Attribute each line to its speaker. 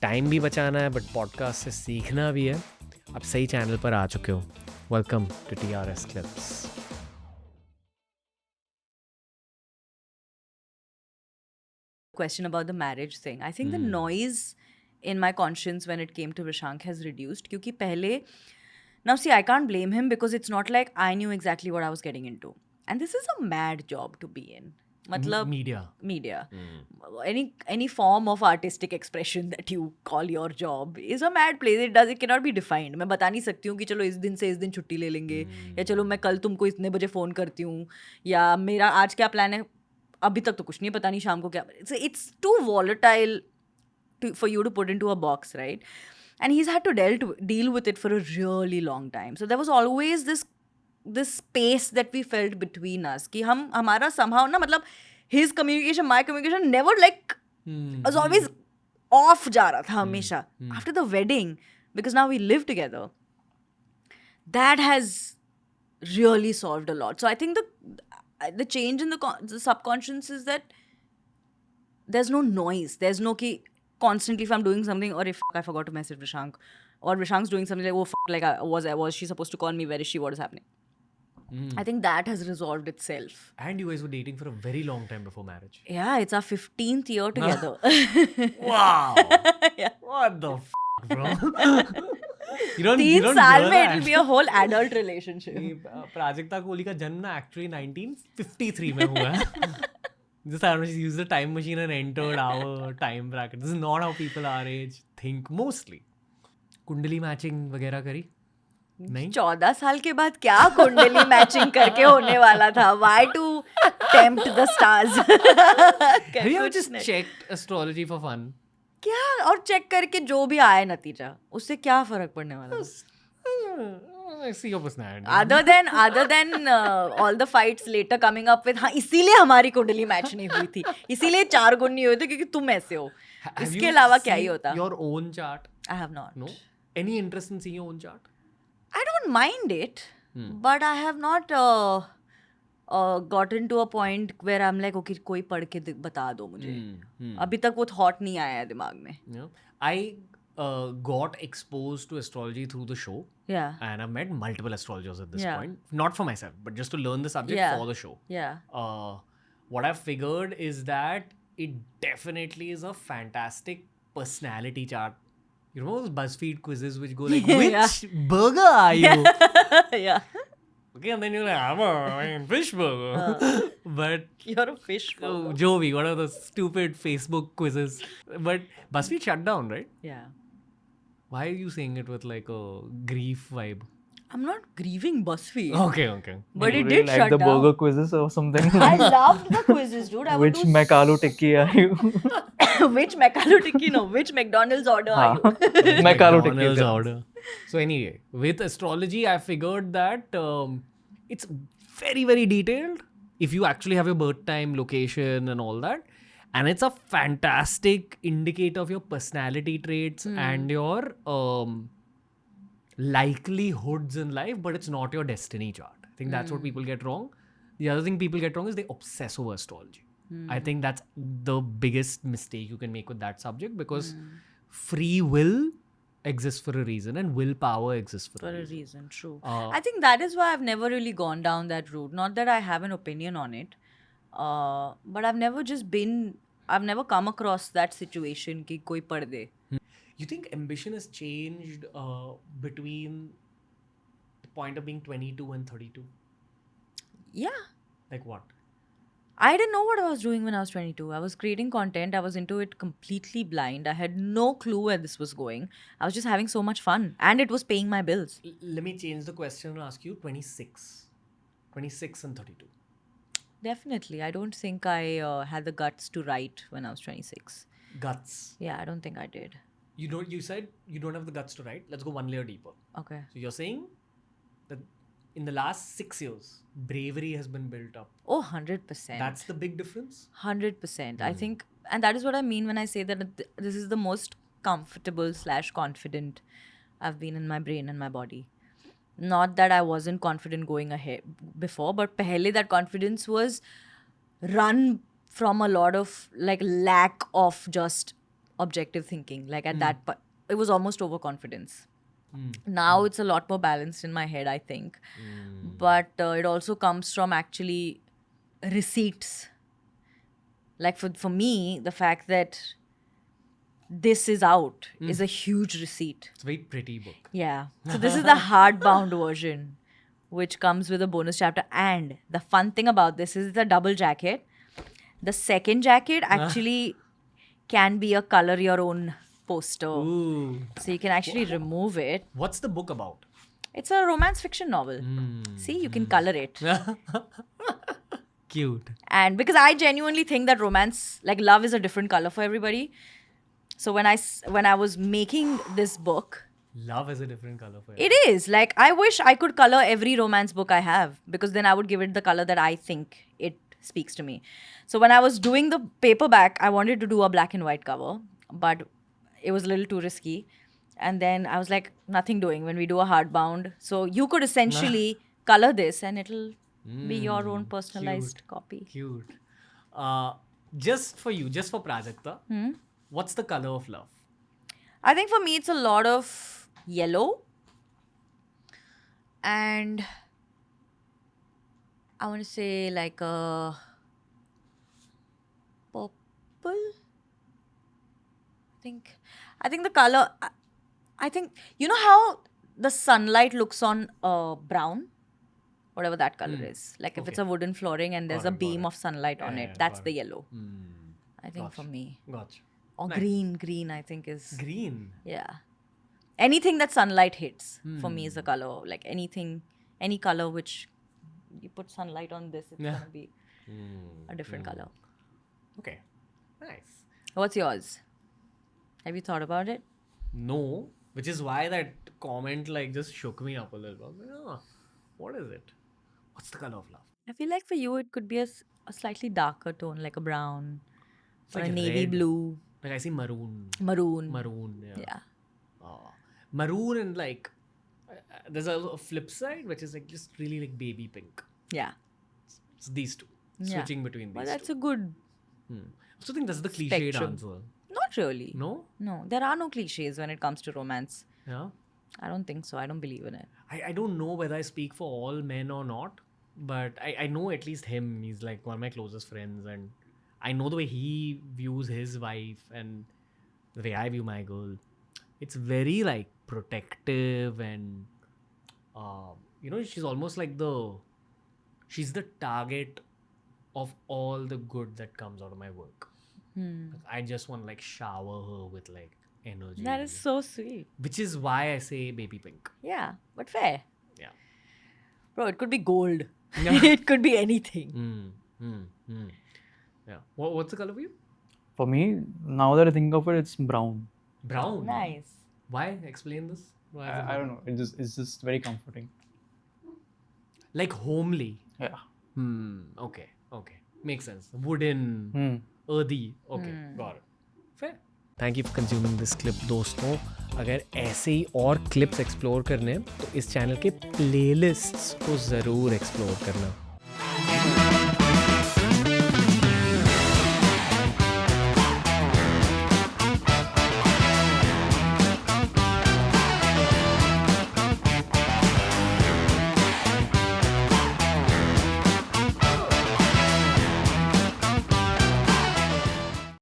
Speaker 1: Time भी बचाना है बट पॉडकास्ट से सीखना भी है. आप सही चैनल पर आ चुके हो. Welcome to TRS clips.
Speaker 2: Question about the marriage thing. I think the noise in my conscience when it came to Vishank has reduced. क्योंकि पहले, now see, I can't blame him because it's not like I knew exactly what I was getting into. And this is a mad job to be in. मतलब media. Any form of artistic expression that you call your job is a mad place. It cannot be defined. मैं बता नहीं सकती हूँ कि चलो इस दिन से इस दिन छुट्टी ले लेंगे, या चलो मैं कल तुमको इतने बजे फ़ोन करती हूँ, या मेरा आज क्या प्लान है, अभी तक तो कुछ नहीं पता, नहीं शाम को क्या. It's too volatile for you to put into a box, right? And he's had to deal with it for a really long time. So there was always this space that we felt between us कि हम हमारा somehow ना, मतलब his communication, my communication never like was always off जा रहा था हमेशा. After the wedding, because now we live together, that has really solved a lot. So I think the change in the subconscious is that there's no noise. There's no ki constantly if I'm doing something, or if I forgot to message Vishank, or Vishank's doing something like, oh like was she supposed to call me? Where is she? What is happening? I think that has resolved itself.
Speaker 1: And you guys were dating for a very long time before marriage.
Speaker 2: Yeah, it's our 15th year together.
Speaker 1: Wow.
Speaker 2: Yeah.
Speaker 1: What the bro? you don't
Speaker 2: 3 साल में it'll be a whole adult relationship.
Speaker 1: Prajakta Kohli का जन्म ना actually 1953 में हुआ है. Just I don't use the time machine and entered our time bracket. This is not how people our age think mostly. कुंडली matching वगैरह करी? नहीं.
Speaker 2: 14 साल के बाद क्या कुंडली मैचिंग करके होने वाला था? Why to tempt the stars?
Speaker 1: Have you ever just checked astrology for fun?
Speaker 2: क्या, और चेक करके जो भी आए नतीजा, उससे क्या फर्क पड़ने वाला है?
Speaker 1: I see your personality.
Speaker 2: Other than all the fights later coming up with, हाँ इसीलिए हमारी कुंडली मैच नहीं हुई थी, इसीलिए 4 गुण नहीं हुए थे क्योंकि तुम ऐसे हो. इसके अलावा क्या ही होता?
Speaker 1: Your own chart?
Speaker 2: I have not.
Speaker 1: No. Any interest in seeing your own chart?
Speaker 2: I don't mind it, but I have not gotten to a point where I'm like, okay, कोई पढ़ के बता दो मुझे. अभी तक वो thought नहीं आया है दिमाग में.
Speaker 1: Yeah. I got exposed to astrology through the show.
Speaker 2: Yeah.
Speaker 1: And I've met multiple astrologers at this
Speaker 2: Yeah.
Speaker 1: point. Not for myself, but just to learn the subject
Speaker 2: Yeah.
Speaker 1: for the show.
Speaker 2: Yeah.
Speaker 1: What I've figured is that it definitely is a fantastic personality chart. You know those BuzzFeed quizzes which go like, which burger are you?
Speaker 2: Yeah.
Speaker 1: Okay, and then you're like, I'm a fish burger. But
Speaker 2: You're a fish burger.
Speaker 1: Jovi, one of those stupid Facebook quizzes. But BuzzFeed shut down, right?
Speaker 2: Yeah.
Speaker 1: Why are you saying it with like a grief vibe?
Speaker 2: I'm not grieving BuzzFeed.
Speaker 1: Okay.
Speaker 2: But it
Speaker 3: really
Speaker 2: did
Speaker 3: like
Speaker 2: shut
Speaker 3: the
Speaker 2: down.
Speaker 3: burger quizzes or something.
Speaker 2: I loved the quizzes, dude. I
Speaker 3: Which McAloo tikki are you?
Speaker 2: Which McAloo tikki? No, which McDonald's order are you?
Speaker 3: McAloo tikki.
Speaker 1: McDonald's order. So anyway, with astrology, I figured that it's very, very detailed. If you actually have your birth time, location and all that. And it's a fantastic indicator of your personality traits and your likelihoods in life, but it's not your destiny chart. I think that's what people get wrong. The other thing people get wrong is they obsess over astrology. I think that's the biggest mistake you can make with that subject, because free will exists for a reason and willpower exists for a reason.
Speaker 2: True. I think that is why I've never really gone down that route. Not that I have an opinion on it, but I've never come across that situation कि कोई पढ़ दे.
Speaker 1: You think ambition has changed between the point of being 22 and 32?
Speaker 2: Yeah.
Speaker 1: Like what?
Speaker 2: I didn't know what I was doing when I was 22. I was creating content. I was into it completely blind. I had no clue where this was going. I was just having so much fun. And it was paying my bills.
Speaker 1: Let me change the question and ask you 26 and 32.
Speaker 2: Definitely. I don't think I had the guts to write when I was 26.
Speaker 1: Guts.
Speaker 2: Yeah, I don't think I did.
Speaker 1: You said you don't have the guts to write. Let's go one layer deeper.
Speaker 2: Okay.
Speaker 1: So you're saying that in the last 6 years, bravery has been built up.
Speaker 2: Oh, 100%.
Speaker 1: That's the big difference?
Speaker 2: 100%. I think, and that is what I mean when I say that this is the most comfortable / confident I've been in my brain and my body. Not that I wasn't confident going ahead before, but pehle that confidence was run from a lot of like lack of just objective thinking. Like at that point, it was almost overconfidence. Now it's a lot more balanced in my head, I think. But it also comes from actually receipts. Like for me, the fact that this is out is a huge receipt.
Speaker 1: It's a very pretty book.
Speaker 2: Yeah. So this is the hardbound version, which comes with a bonus chapter. And the fun thing about this is the double jacket. The second jacket actually can be a color your own poster.
Speaker 1: Ooh.
Speaker 2: So you can actually remove it.
Speaker 1: What's the book about?
Speaker 2: It's a romance fiction novel. See, you can color it.
Speaker 1: Cute.
Speaker 2: And because I genuinely think that romance, like love, is a different color for everybody. So when I was making this book,
Speaker 1: Love is a different color for you.
Speaker 2: it is like I wish I could color every romance book I have, because then I would give it the color that I think it speaks to me. So when I was doing the paperback, I wanted to do a black and white cover, but it was a little too risky. And then I was like, nothing doing when we do a hardbound. So you could essentially color this and it'll be your own personalized copy.
Speaker 1: Cute. Just for you, just for Prajakta, what's the color of love?
Speaker 2: I think for me, it's a lot of yellow. And I want to say like a purple. I think the color, I think, you know how the sunlight looks on brown? Whatever that color is. Like if it's a wooden flooring and there's
Speaker 1: Got
Speaker 2: a
Speaker 1: it,
Speaker 2: beam
Speaker 1: got
Speaker 2: of sunlight on
Speaker 1: Yeah,
Speaker 2: it,
Speaker 1: yeah,
Speaker 2: that's
Speaker 1: got
Speaker 2: the
Speaker 1: it.
Speaker 2: yellow. I think for me.
Speaker 1: Gotcha.
Speaker 2: Or
Speaker 1: Nice.
Speaker 2: green, I think is.
Speaker 1: Green.
Speaker 2: Yeah. Anything that sunlight hits for me is a color. Like anything, any color which you put sunlight on this, it's going to be a different color.
Speaker 1: Okay. Nice.
Speaker 2: What's yours? Have you thought about it?
Speaker 1: No, which is why that comment like just shook me up a little bit. I was like, oh, what is it? What's the color of love?
Speaker 2: I feel like for you, it could be a slightly darker tone, like a brown
Speaker 1: It's
Speaker 2: or
Speaker 1: like
Speaker 2: a navy
Speaker 1: red.
Speaker 2: blue,
Speaker 1: Like I see maroon.
Speaker 2: maroon.
Speaker 1: Maroon, yeah.
Speaker 2: Yeah.
Speaker 1: Maroon and like, there's a flip side which is like just really like baby pink.
Speaker 2: Yeah.
Speaker 1: It's these two.
Speaker 2: Yeah.
Speaker 1: Switching between these
Speaker 2: Well, that's
Speaker 1: two.
Speaker 2: a good.
Speaker 1: I also think that's the cliched
Speaker 2: Spectrum.
Speaker 1: answer.
Speaker 2: Not really.
Speaker 1: No?
Speaker 2: No, there are no cliches when it comes to romance.
Speaker 1: Yeah.
Speaker 2: I don't think so. I don't believe in it.
Speaker 1: I don't know whether I speak for all men or not, but I know at least him. He's like one of my closest friends, and I know the way he views his wife and the way I view my girl. It's very like protective and she's almost like she's the target of all the good that comes out of my work. Like, I just want to like shower her with like energy.
Speaker 2: That is so sweet.
Speaker 1: Which is why I say baby pink.
Speaker 2: Yeah, but fair.
Speaker 1: Yeah.
Speaker 2: Bro, it could be gold. It could be anything.
Speaker 1: Yeah. What's the color for you?
Speaker 3: For me, now that I think of it, it's brown.
Speaker 1: Brown.
Speaker 2: Nice.
Speaker 1: Why? Explain this. Why is it
Speaker 3: I don't know. It's just very comforting.
Speaker 1: like homely.
Speaker 3: Yeah.
Speaker 1: Okay. Makes sense. Wooden, earthy. Okay, got it. Fair. Thank you for consuming this clip, दोस्तों. अगर ऐसे ही और clips explore करने हैं तो इस channel के playlists को ज़रूर explore करना.